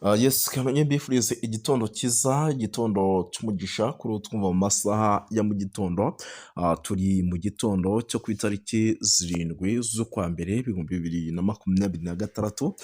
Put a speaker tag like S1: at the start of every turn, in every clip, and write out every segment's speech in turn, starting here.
S1: Yes, kamenye mbifurize igitondo cyiza, igitondo cy'umugisha kuri uwo twumva mu masaha ya mu gitondo. Turi mu gitondo cyo ku itariki zirindwi z'ukwa mbere ibihumbi bibiri na makumyabiri na gatandatu.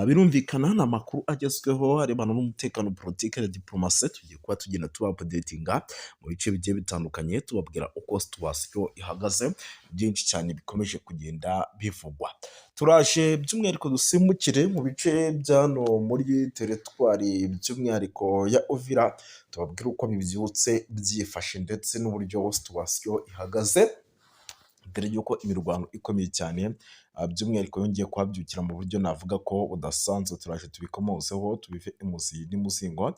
S1: Birumvikana ni amakuru agezweho arebana n'umutekano, politiki na diplomasi. Tugiye kuba tugenda tubapudetinga mu bice bigiye bitandukanye, tubabwira uko situwasiyo ihagaze, byinshi cyane bikomeje kugenda bivugwa. Turaje by'umwihariko dusimbukire mu bice bya hano muri teritwari by'umwihariko ya Uvira, tubabwire uko bibyutse byifashe ndetse n'uburyo situwasiyo ihagaze mbere y'uko imirwano ikomeye cyane by'umwihariko yongeye kuhabyukira mu buryo navuga ko budasanzwe. Turaje tubikomozeho tubive imuzi n'imuzingo,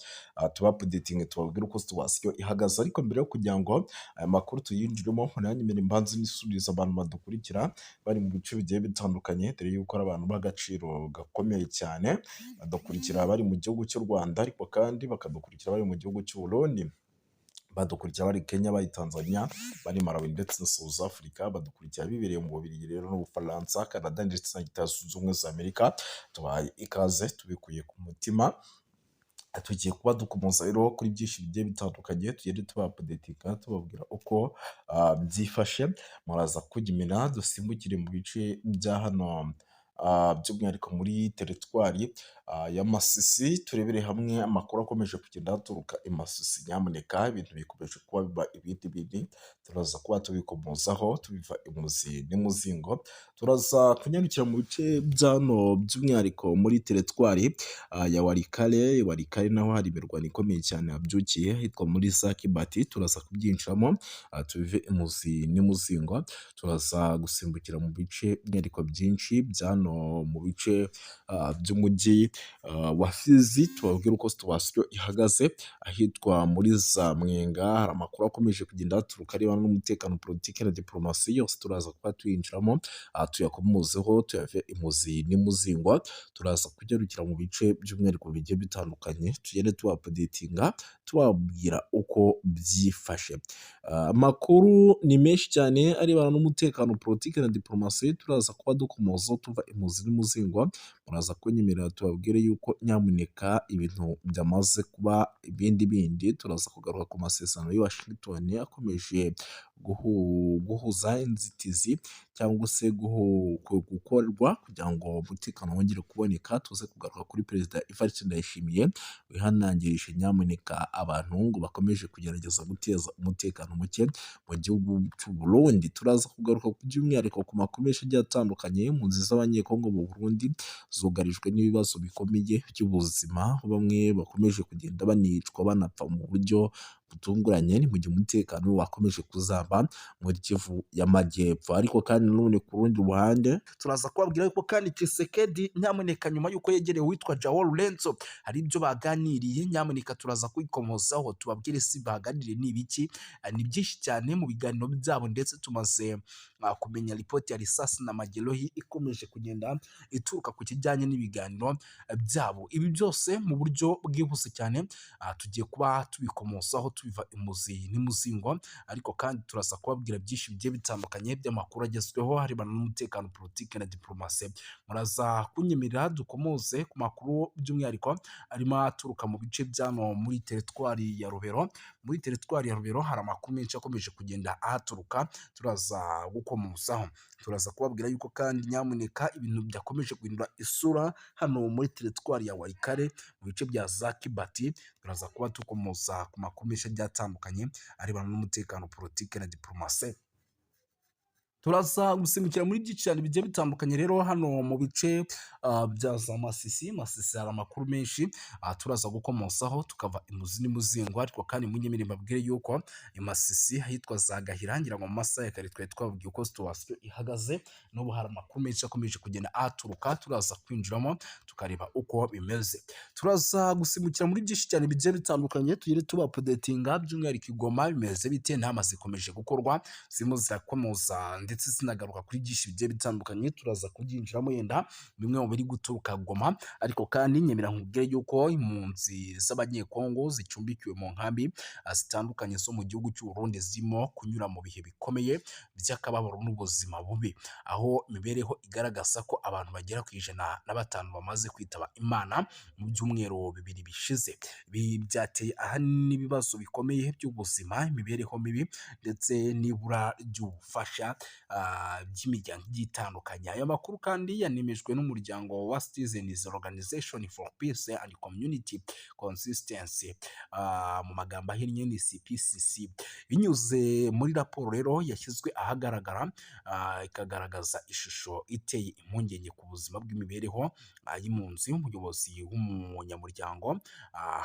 S1: tubapudetinge tubabwire uko situwasiyo ihagaze. Ariko mbere yo kugira ngo aya makuru tuyinjiremo, munanyemere mbanze n'isubiza abantu badukurikira bari mu bice bigiye bitandukanye, dore yuko ari abantu b'agaciro gakomeye cyane, badakurikira bari mu gihugu cy'u Rwanda ariko kandi bakadukurikira bari mu gihugu cy'u Burundi, badukurikira bari Kenya, bari Tanzania, bari Malawi ndetse na South Africa, badukurikira bibereye mu Bubiligi rero n'Ubufaransa, Canada ndetse na Leta Zunze Ubumwe za Amerika. Tubahaye ikaze tubikuye ku mutima. Tugiye kuba dukomoza rero kuri byinshi bigiye bitandukanye, tugende tubapudetinga tubabwira uko byifashe. Muraza kujya dusimbukire mu bice bya hano by'umwihariko muri teritwari ya Masisi, turebere hamwe amakuru akomeje kugenda haturuka i Masisi. Nyamuneka ibintu bikomeje kuba biba ibindi, turaza kuba tubikomozaho tubiva imuzi n'imuzingo. Turaza kunyarukira mu bice bya hano by'umwihariko muri teritwari ya Warikare. Warikare naho hari imirwano ikomeye cyane yabyukiye hitwa muri za Kibati, turaza kubyinjiramo tubive imuzi n'imuzingo. Turaza gusimbukira mu bice by'umwihariko byinshi bya hano mu bice by'umujyi wa Fizi, tubabwira uko situwasiyo ihagaze ahitwa muri za Mwenga. Hari amakuru akomeje kugenda haturuka arebana n'umutekano, politiki na diplomasi, yose turaza kuba tuyinjiramo tuyakomozeho tuyave imuzi n'imuzingo. Turaza kugerukira mu bice by'umwihariko bigiye bitandukanye, tugende tubapudetinga tubabwira uko byifashe. Amakuru ni menshi cyane arebana n'umutekano, politiki na diplomasi, turaza kuba dukomozaho tuva imuzi n'imuzingo. Muraza kunyemerera tubabwire yuko nyamuneka ibintu byamaze kuba ibindi. Turaza kugaruka ku masezerano y'i Washington akomeje guhuza inzitizi cyangwa se gukorwa kugira ngo umutekano wongere kuboneka. Tuze kugaruka kuri Perezida Evariste Ndayishimiye wihanangirije nyamuneka abantu ngo bakomeje kugerageza guteza umutekano muke mu gihugu cy'u Burundi. Turaza kugaruka by'umwihariko ku makuru menshi agiye atandukanye. Impunzi z'Abanyekongo mu Burundi zugarijwe n'ibibazo bikomeye by'ubuzima, bamwe bakomeje kugenda banicwa banapfa mu buryo butunguranye, ni mu gihe umutekano wakomeje kuzamba muri Kivu y'Amajyepfo. Ariko kandi nanone ku rundi ruhande turaza kubabwira yuko kandi Tshisekedi nyamuneka nyuma y'uko yegereye uwitwa Joao Lourenço hari ibyo baganiriye, nyamuneka turaza kwikomozaho tubabwire si baganiriye ni ibiki. Ni byinshi cyane mu biganiro byabo, ndetse tumaze kumenya ripoti ya risasi na magelohi ikomeje kugenda ituruka ku kijyanye n'ibiganiro byabo. Ibi byose mu buryo bwihuse cyane tugiye kuba tubikomozaho tubiva imuzi n'imuzingo. Ariko kandi turaza kubabwira byinshi bigiye bitandukanye by'amakuru agezweho harebana n'umutekano, politiki na diplomasi. Muraza kunyemerera dukomoze ku makuru by'umwihariko arimo aturuka mu bice byano muri teritwari ya Rubero. Muri teritwari ya Rubero hari amakuru menshi akomeje kugenda ahaturuka, turaza gukomozaho. Turaza kubabwira yuko kandi nyamuneka ibintu byakomeje guhindura isura hano muri teritwari ya Warikare mu bice bya za Kibati. Turaza kuba tukomoza ku makuru menshi agiye atandukanye arebana n'umutekano, politiki na diplomasi. Turaza gusimbukira muri byinshi cyane bigiye bitandukanye rero hano mu bice bya za Masisi. Masisi hari amakuru menshi turaza gukomosaho tukava imuzi n'imuzingo. Ariko kandi munyemere mbabwire yuko i Masisi ahitwa za Gahira, ngira ngo mu masaha ya kare twari twababwiye uko situwasiyo ihagaze. N'ubu hari amakuru menshi akomeje kugenda aturuka, turaza kwinjiramo tukareba uko bimeze. Turaza gusimbukira muri byinshi cyane bigiye bitandukanye, tugere tubapudetinga by'umwihariko i Goma bimeze bite, intama zikomeje gukorwa zirimo zirakomoza ndetse zinagaruka kuri byinshi bigiye bitandukanye, turaza kubyinjiramo yenda bimwe mu biri guturuka Goma, ariko kandi nyemera nkubwire yuko impunzi z'abanyekongo zicumbikiwe mu nkambi zitandukanye zo mu gihugu cy'u Burundi zirimo kunyura mu bihe bikomeye by'akababaro n'ubuzima bubi, aho imibereho igaragaza ko abantu bagera ku 105 bamaze kwitaba Imana mu byumweru bibiri bishize. Ibi byateye ahanini ibibazo bikomeye by'ubuzima, imibereho mibi ndetse n'ibura ry'ubufasha by'imiryango igiye itandukanye. Aya makuru kandi yanemejwe n'umuryango wa Citizens Organization for Peace and Community Consistency, mu magambo ahinnye ni CPCC, binyuze muri raporo rero yashyizwe ahagaragara, ikagaragaza ishusho iteye impungenge ku buzima bw'imibereho y'impunzi. Umuyobozi w'umunyamuryango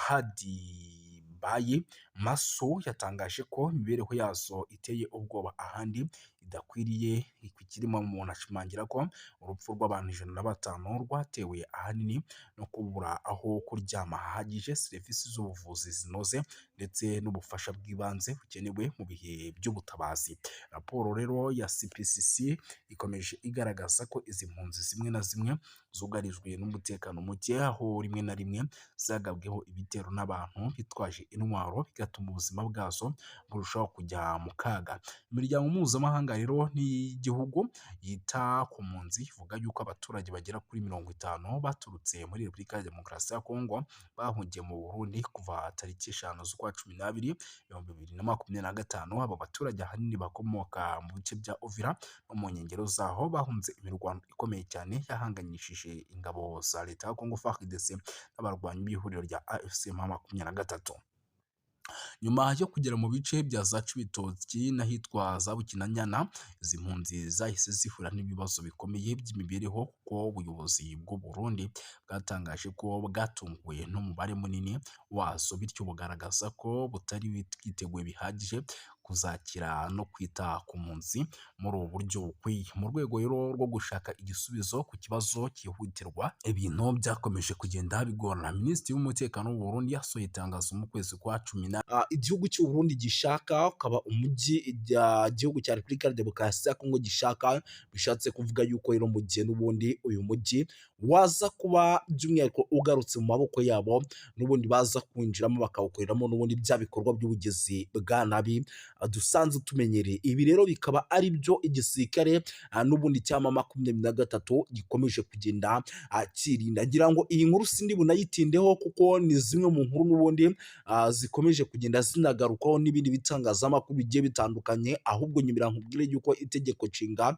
S1: Hadi Bayi Maso yatangaje ko imibereho yazo iteye ubwoba ahandi idakwiriye ikirimo. Umuntu ashimangira ko urupfu rw'abantu 105 rwatewe ahanini no kubura aho kuryama hahagije, serivisi z'ubuvuzi zinoze ndetse n'ubufasha bw'ibanze bukenewe mu bihe by'ubutabazi. Raporo rero ya CPCC ikomeje igaragaza ko izi mpunzi zimwe na zimwe zugarijwe n'umutekano muke, aho rimwe na rimwe zagabweho ibitero n'abantu bitwaje intwaro, bigatuma ubuzima bwazo burushaho kujya mu kaga. Imiryango mpuzamahanga rero n'igihugu yita ku mpunzi ivuga yuko abaturage bagera kuri 50 baturutse muri Repubulika ya Demokarasi ya Kongo bahungiye mu Burundi kuva tariki 5 z'ukwa 12 2025. Aba baturage ahanini bakomoka mu bice bya Uvira no mu nkengero zaho, bahunze imirwano ikomeye cyane yahanganyishije ingabo za leta ya Kongo FARDC n'abarwanyi b'ihuriro rya AFC M23. Nyuma yo kugera mu bice bya za Cibitoki n'ahitwa za Bukinanyana, izi mpunzi zahise zihura n'ibibazo bikomeye by'imibereho, kuko ubuyobozi bw'u Burundi bwatangaje ko bwatunguwe n'umubare munini wazo, bityo bugaragaza ko butari bwiteguye bihagije kuzakira no kwita ku mpunzi muri ubu buryo bukwiye. Mu rwego rero rwo gushaka igisubizo ku kibazo cyihutirwa, ibintu byakomeje kugenda bigorana. Minisitiri w'umutekano w'u Burundi yasohoye itangazo mu kwezi kwa 10 igihugu cy'u Burundi gishaka ukaba umujyi igihugu cya Repubulika ya Demokarasi ya Kongo gishaka, bishatse kuvuga yuko rero mu gihe n'ubundi uyu mujyi waza kuba by'umwihariko ugarutse mu maboko yabo, n'ubundi baza kwinjiramo bakawukoreramo n'ubundi bya bikorwa by'ubugizi bwa nabi dusanzwe tumenyereye. Ibi rero bikaba ari byo igisirikare n'ubundi cyama 23 gikomeje kugenda kirinda. Ngira ngo iyi nkuru sindi bunayitindeho kuko ni zimwe mu nkuru n'ubundi zikomeje kugenda zinagarukaho n'ibindi bitangazamakuru bigiye bitandukanye, ahubwo nyimira nkubwire yuko itegeko nshinga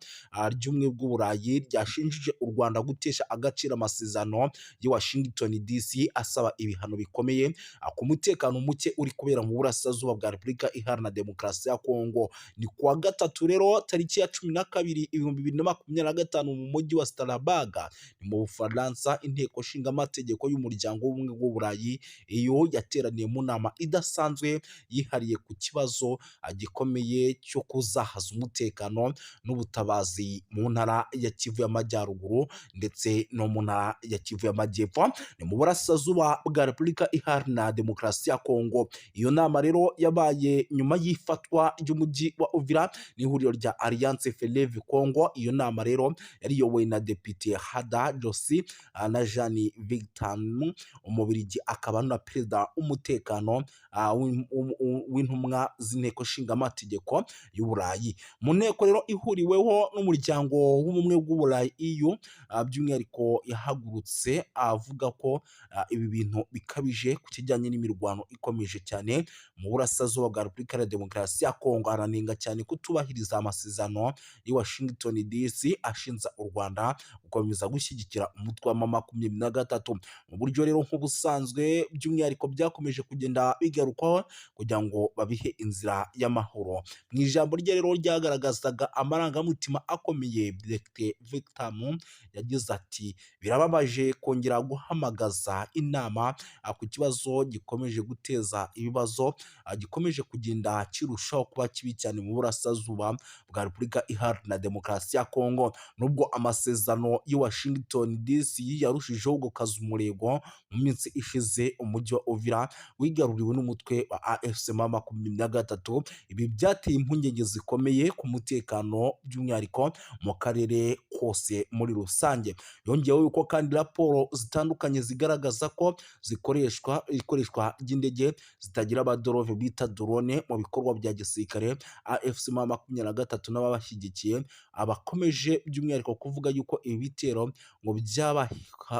S1: ry'umwe bw'Uburayi ryashinjije u Rwanda gutesha agaciro amasezerano ya Washington DC asaba ibihano bikomeye ku mutekano muke uri kubera mu burasirazuba bwa Repubulika Iharanira Demokarasi ya Kongo. Ni kuwa gatatu rero tariki ya 12 2025 mu mujyi wa Strasbourg ni mu Bufaransa, inteko nshinga amategeko y'umuryango w'ubumwe bw'Uburayi iyo yateraniye mu nama idasanzwe yihariye ku kibazo gikomeye cyo kuzahaza umutekano n'ubutabazi mu ntara ya Kivu y'Amajyaruguru ndetse no mu ntara ya Kivu y'Amajyepfo, ni mu burasirazuba bwa Repubulika Iharanira Demokarasi ya Kongo. Iyo nama rero yabaye nyuma y'ifatwa ry'umujyi wa Uvira n'ihuriro rya Alliance Fleuve Congo. Iyo nama rero yariyobowe na Depite Hada Josi na Jean Victor Umubirigi, akaba na perezida w'umutekano w'intumwa z'inteko nshinga amategeko y'Uburayi. Mu nteko rero ihuriweho n'umuryango w'ubumwe bw'Uburayi EU, by'umwihariko yahagurutse avuga ko ibi bintu bikabije ku kijyanye n'imirwano ikomeje cyane mu burasirazuba bwa Repubulika ya Demokarasi ya Kongo. Aranenga cyane kutubahiriza amasezerano ya Washington DC ashinza u Rwanda gukomeza gushyigikira umutwe wa M23. Mu buryo rero nk'ubusanzwe by'umwihariko byakomeje kugenda bigarukwaho kugira ngo babihe inzira y'amahoro. Mu ijambo rye rero ryagaragazaga amarangamutima akomeye, Dr Victor yagize ati birababaje kongera guhamagaza inama ku kibazo gikomeje guteza ibibazo, gikomeje kugenda kirushaho kuba kibi cyane mu burasirazuba bwa Repubulika Iharanira Demokarasi ya Kongo. Nubwo amasezerano y'i Washington DC yarushijeho gukaza umurego mu minsi ishize. Umujyi wa Uvira wigaruriwe n'umutwe wa AFC M23. Ibi byateye impungenge zikomeye ku mutekano by'umwihariko mu karere kose muri rusange. Yongeyeho yuko kandi raporo zitandukanye zigaragaza ko ikoreshwa ry'indege zitagira abadorove bita drone mu bikorwa bya gisirikare. AFC M23 n'ababashyigikiye abakomeje by'umwihariko kuvuga yuko ibi bitero ngo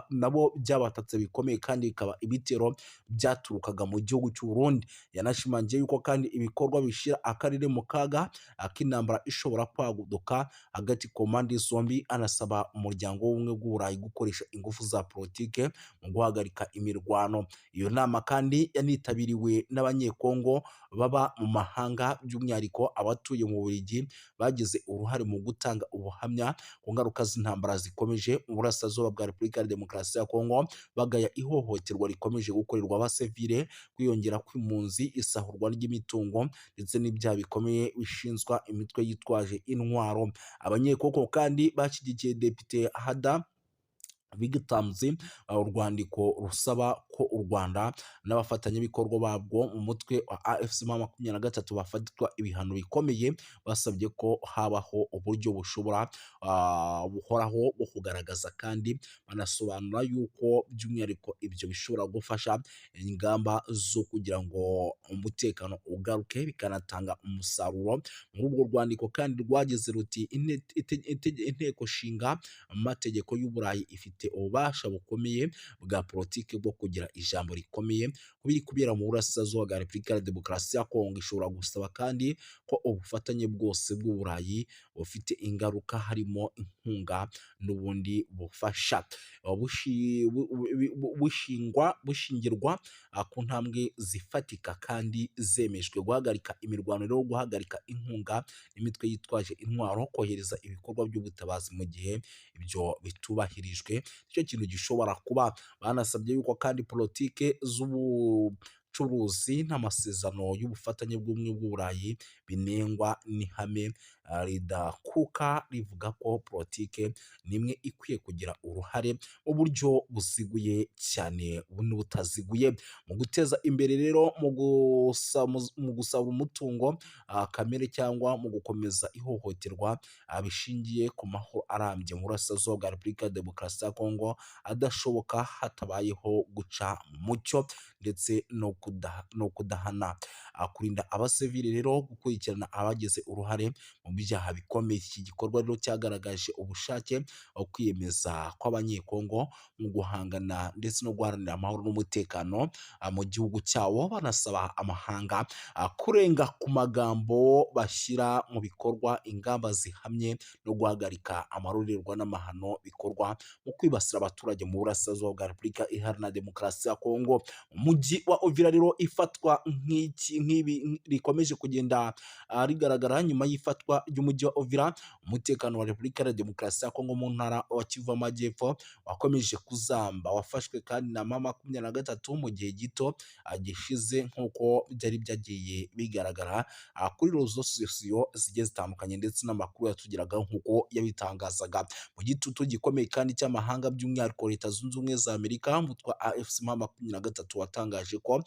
S1: nabo byabatatse bikomeye kandi bikaba ibitero byaturukaga mu gihugu cy'u Burundi. Yanashimangiye yuko kandi ibikorwa bishyira akarere mu kaga ak'intambara ishobora kwaduka hagati ku mpande zombi. Anasaba umuryango w'ubumwe bw'Uburayi gukoresha ingufu za politike mu guhagarika imirwano. Iyo nama kandi yanitabiriwe n'abanyekongo baba mu mahanga by'umwihariko abatuye mu Bubiligi bagize uruhare mu gutanga ubuhamya ku ngaruka z'intambara zikomeje mu burasirazuba bwa Repubulika ya Demokarasi ya Kongo, bagaya ihohoterwa rikomeje gukorerwa abasivile, kwiyongera kw'impunzi, isahurwa ry'imitungo ndetse n'ibyaha bikomeye bishinzwa imitwe yitwaje intwaro. Abanyekongo kandi bashyigikiye Depite Hada Bigitamzi urwandiko rusaba ko u Rwanda n'abafatanyabikorwa babwo mu mutwe wa AFC M23 bafatwa ibihano bikomeye. Basabye ko habaho uburyo buhoraho bwo kugaragaza kandi banasobanura yuko by'umwihariko ibyo bishobora gufasha ingamba zo kugira ngo umutekano ugaruke bikanatanga umusaruro. Muri urwo rwandiko kandi rwagize ruti inteko nshinga amategeko y'Uburayi ifite ububasha bukomeye bwa politiki bwo kugira ijambo rikomeye ku biri kubera mu burasirazuba bwa Repubulika ya Demokarasi ya Kongo. Ishobora gusaba kandi ko ubufatanye bwose bw'Uburayi bufite ingaruka harimo inkunga n'ubundi bufasha bushingirwa ku ntambwe zifatika kandi zemejwe. Guhagarika imirwano rero, guhagarika inkunga n'imitwe yitwaje intwaro, kohereza ibikorwa by'ubutabazi mu gihe ibyo bitubahirijwe, icyo kintu gishobora kuba. Banasabye yuko kandi politike z'ubucuruzi n'amasezerano y'ubufatanye bw'ubumwe bw'Uburayi binengwa n'ihame ridakuka rivuga ko politike nimwe ikwiye kugira uruhare mu buryo buziguye cyane n'ubutaziguye mu guteza imbere rero mu gusaba umutungo kamere cyangwa mu gukomeza ihohoterwa bishingiye ku mahoro arambye mu burasirazuba bwa Repubulika ya Demokarasi ya Kongo adashoboka hatabayeho guca mu mucyo ndetse no kudahana. Kurinda abasivili rero, gukurikirana abagize uruhare mu byaha bikomeye. Iki gikorwa rero cyagaragaje ubushake kwiyemeza kw'abanyekongo mu guhangana ndetse no guharanira amahoro n'umutekano mu gihugu cyabo. Banasaba amahanga kurenga ku magambo bashyira mu bikorwa ingamba zihamye no guhagarika amarorerwa n'amahano bikorwa mu kwibasira abaturage mu burasirazuba bwa Repubulika Iharanira Demokarasi ya Kongo. Umujyi wa Uvira rero ifatwa nk'ibi rikomeje kugenda rigaragara nyuma y'ifatwa ry'umujyi wa Uvira. Umutekano wa Repubulika ya Demokarasi ya Kongo mu ntara wa Kivu Amajyepfo wakomeje kuzamba, wafashwe kandi na M23 mu gihe gito gishize nk'uko byari byagiye bigaragara kuri rezo sosiyo zigiye zitandukanye ndetse n'amakuru yatugeragaho nk'uko yabitangazaga. Mu gitutu gikomeye kandi cy'amahanga by'umwihariko Leta Zunze Ubumwe za Amerika, umutwe wa AFC M23 watangaje ko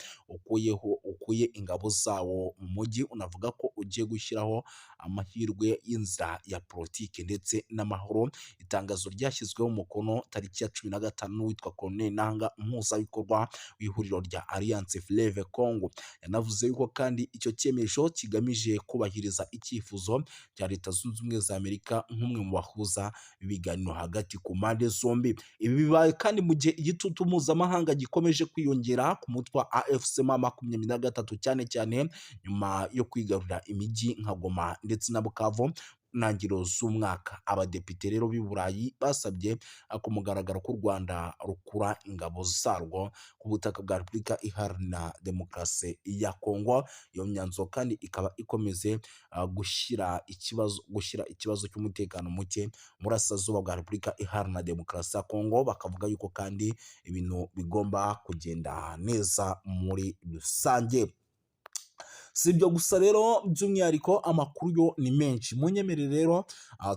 S1: ukuye ingabo zawo mu mujyi, unavuga ko ugiye gushyiraho amahirwe y'inzira ya politiki ndetse n'amahoro. Itangazo ryashyizweho umukono tariki ya 15 witwa Colonel Nanga, umuhuzabikorwa w'ihuriro rya Alliance Fleuve Congo. Yanavuze yuko kandi icyo cyemezo kigamije kubahiriza icyifuzo cya Leta Zunze Ubumwe za Amerika nk'umwe mu bahuza ibiganiro hagati ku mpande zombi. Ibi bibaye kandi mu gihe igitutu mpuzamahanga gikomeje kwiyongera ku mutwe wa AFC M23 cyane cyane nyuma yo kwigarurira imijyi nka Goma ndetse na Bukavu ntangiriro z'umwaka. Abadepite rero b'i Burayi basabye ku mugaragaro ko u Rwanda rukura ingabo zarwo ku butaka bwa Repubulika Iharanira Demokarasi ya Kongo. Iyo myanzuro kandi ikaba ikomeze gushyira ikibazo cy'umutekano muke mu burasirazuba bwa Repubulika Iharanira Demokarasi ya Kongo. Bakavuga yuko kandi ibintu bigomba kugenda neza muri rusange. Si ibyo gusa rero by'umwihariko amakuru yo ni menshi, munyemerere rero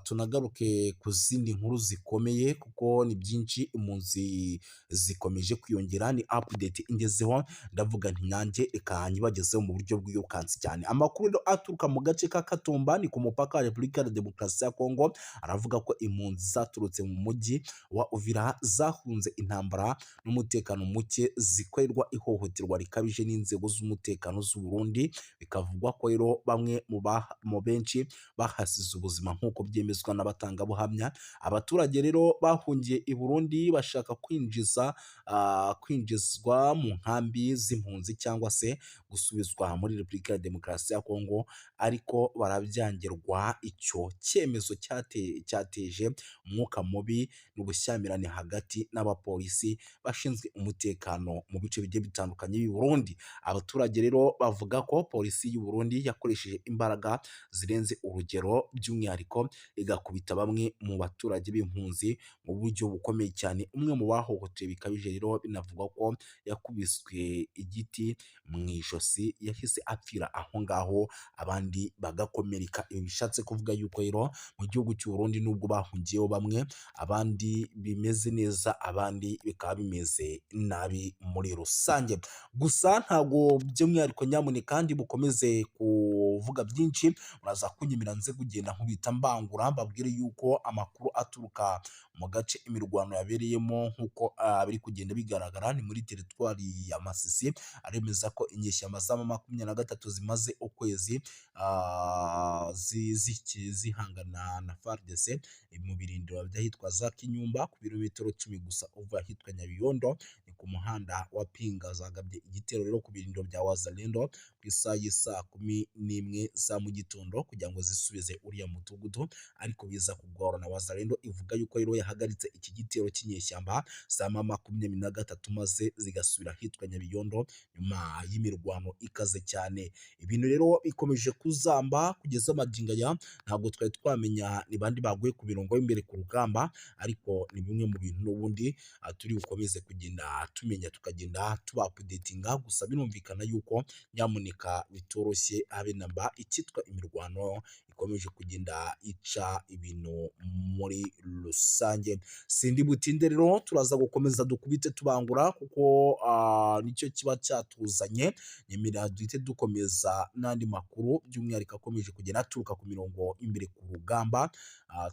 S1: tunagaruke ku zindi nkuru zikomeye kuko ni byinshi impunzi zikomeje kwiyongera, ni update ingezeho ndavuga nti nanjye reka nyibagezeho mu buryo bwirukansi cyane. Amakuru rero aturuka mu gace ka Katumba ni ku mupaka wa Repubulika ya Demokarasi ya Kongo aravuga ko impunzi zaturutse mu mujyi wa Uvira zahunze intambara n'umutekano muke zikorerwa ihohoterwa rikabije n'inzego z'umutekano z'u Burundi, bikavugwa ko rero bamwe mu benshi bahasize ubuzima nk'uko byemezwa n'abatangabuhamya. Abaturage rero bahungiye i Burundi bashaka kwinjizwa mu nkambi z'impunzi cyangwa se gusubizwa muri Repubulika ya Demokarasi ya Kongo, ariko barabyangirwa. Icyo cyemezo cyateje umwuka mubi n'ubushyamirane hagati n'abapolisi bashinzwe umutekano mu bice bigiye bitandukanye by'u Burundi. Abaturage rero bavuga ko polisi y'u Burundi yakoresheje imbaraga zirenze urugero, by'umwihariko igakubita bamwe mu baturage b'impunzi mu buryo bukomeye cyane. Umwe mu bahohotewe bikabije rero binavugwa ko yakubiswe igiti mu ijosi, yahise apfira aho ngaho abandi bagakomereka. Ibi bishatse kuvuga yuko rero mu gihugu cy'u Burundi nubwo bahungiyeho bamwe, abandi bimeze neza, abandi bikaba bimeze nabi muri rusange. Gusa ntabwo by'umwihariko nyamuneka kandi bukomeze kuvuga byinshi, muraza kunyemera nze kugenda nkubita mbangura mbabwire yuko amakuru aturuka mu gace imirwano yabereyemo nk'uko biri kugenda bigaragara ni muri teritwari ya Masisi, aremeza ko inyeshyamba za M23 zimaze ukwezi zihangana na FARDC mu birindiro by'ahitwa za Kinyumba ku birometero 10 gusa uva ahitwa Nyabiyondo, ni ku muhanda wa Pinga. Zagabye igitero rero ku birindiro bya Wazalendo ku isaha y'isa 11 za mu gitondo kugira ngo zisubize uriya mudugudu, ariko biza kugorana. Wazalendo ivuga yuko rero yahagaritse iki gitero cy'inyeshyamba za M23 maze zigasubira ahitwa Nyabiyondo nyuma y'imirwano ikaze cyane. Ibintu rero bikomeje kuzamba kugeza magingo aya, ntabwo twari twamenya ni bandi baguye ku mirongo y'imbere ku rugamba, ariko ni bimwe mu bintu n'ubundi turi bukomeze kugenda tumenya tukagenda tuba updatinga. Gusa birumvikana yuko nyamuneka bitoroshye habe namba, icyitwa imirwano ikomeje kugenda ica ibintu muri rusange. Sindi butinde rero turaza gukomeza dukubite tubangura kuko nicyo kiba cyatuzanye. Nyemera duhite dukomeza n'andi makuru by'umwihariko akomeje kugenda aturuka ku mirongo imbere ku rugamba,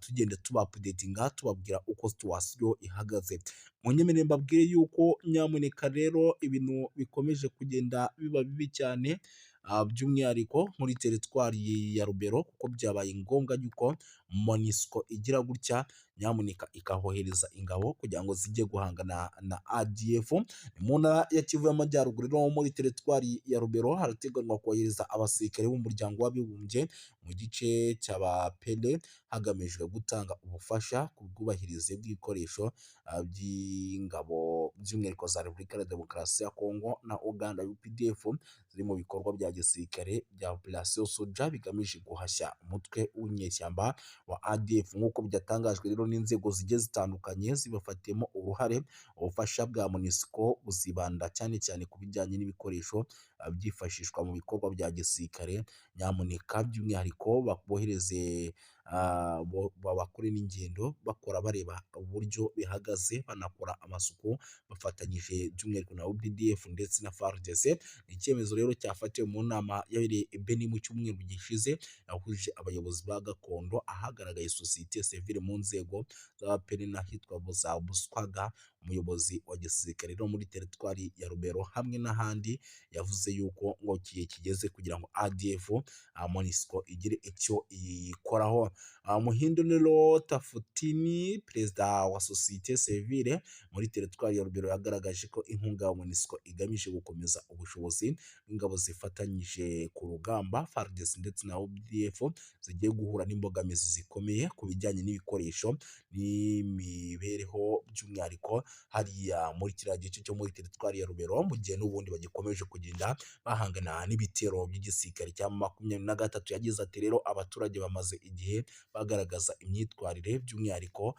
S1: tugenda tuba updatinga tubabwira uko situation ihagaze. Munyemerere mbabwire yuko nyamuneka rero ibintu bikomeje kugenda biba bibi cyane, by'umwihariko muri teritwari ya Rubero, kuko byabaye ngombwa yuko MONUSCO igira gutya nyamuneka ikahohereza ingabo kugira ngo zijye guhangana na ADF. Mu ntara ya Kivu y'Amajyaruguru no muri teritwari ya Rubero harateganywa kohereza abasirikare b'umuryango w'abibumbye mu gice cy'abapele hagamijwe gutanga ubufasha ku bwubahirize bw'ibikoresho by'ingabo by'umwihariko za Repubulika ya Demokarasi ya Kongo na Uganda UPDF ziri mu bikorwa bya gisirikare bya Operation Soja bigamije guhashya umutwe w'inyeshyamba wa ADF. Nk'uko byatangajwe rero n'inzego zigiye zitandukanye zibafatiyemo uruhare, ubufasha bwa MONUSCO buzibanda cyane cyane ku bijyanye n'ibikoresho byifashishwa mu bikorwa bya gisirikare. Nyamuneka by'umwihariko babohereze bakore n'ingendo bakora bareba uburyo bihagaze, banakora amasuku bafatanyije by'umwihariko na UPDF ndetse na FARDC. Ni icyemezo rero cyafatiwe mu nama yabereye Beni mu cyumweru gishize, yahuje abayobozi ba gakondo, ahagaragaye sosiyete sivile mu nzego z'abaperi n'ahitwa za Buswaga. Umuyobozi wa gisirikare rero muri teritwari ya Rubero hamwe n'ahandi yavuze yuko ngo kiye kigeze kugira ngo ADF MONUSCO igire icyo ikoraho. Muhindo rero Tafutini, perezida wa sosiyete sivile muri teritwari ya Rubero, yagaragaje ko inkunga ya MONUSCO igamije gukomeza ubushobozi bw'ingabo zifatanyije ku rugamba FARDC ndetse na UPDF zigiye guhura n'imbogamizi zikomeye ku bijyanye n'ibikoresho n'imibereho by'umwihariko hariya muri kiriya gice cyo muri teritwari ya Rubero, mu gihe n'ubundi bagikomeje kugenda bahangana n'ibitero by'igisirikare cya M23. Yagize ati rero abaturage bamaze igihe bagaragaza imyitwarire by'umwihariko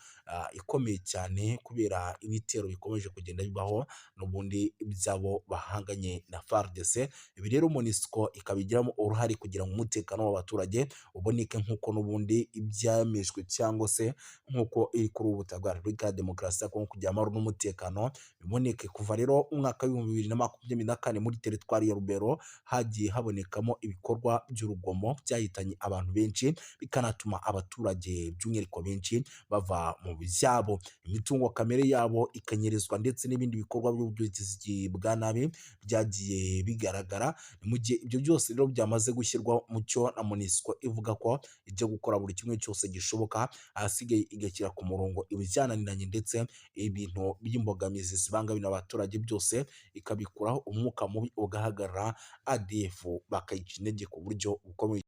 S1: ikomeye cyane kubera ibitero bikomeje kugenda bibaho n'ubundi byabo bahanganye na FARDC. Ibi rero MONUSCO ikabigiramo uruhare kugira ngo umutekano w'abaturage uboneke nk'uko n'ubundi ibyamejwe cyangwa se nk'uko iri kuri ubu butaka bwa Repubulika ya Demokarasi ya Kongo kugira amahoro n'umutekano biboneke. Kuva rero umwaka w'ibihumbi 2024 muri teritwari ya Rubero hagiye habonekamo ibikorwa by'urugomo byahitanye abantu benshi, bikanatuma abaturage by'umwihariko benshi bava mu byabo, imitungo kamere yabo ikanyerezwa ndetse n'ibindi bikorwa by'ubugizi bwa nabi byagiye bigaragara. Mu gihe ibyo byose rero byamaze gushyirwa mu cyo na MONUSCO ivuga ko ijya gukora buri kimwe cyose gishoboka, ahasigaye igashyira ku murongo ibijyananiranye ndetse ibintu by'imbogamizi zibangamira abaturage byose ikabikuraho, umwuka mubi ugahagarara, ADF bakayica intege ku buryo bukomeye.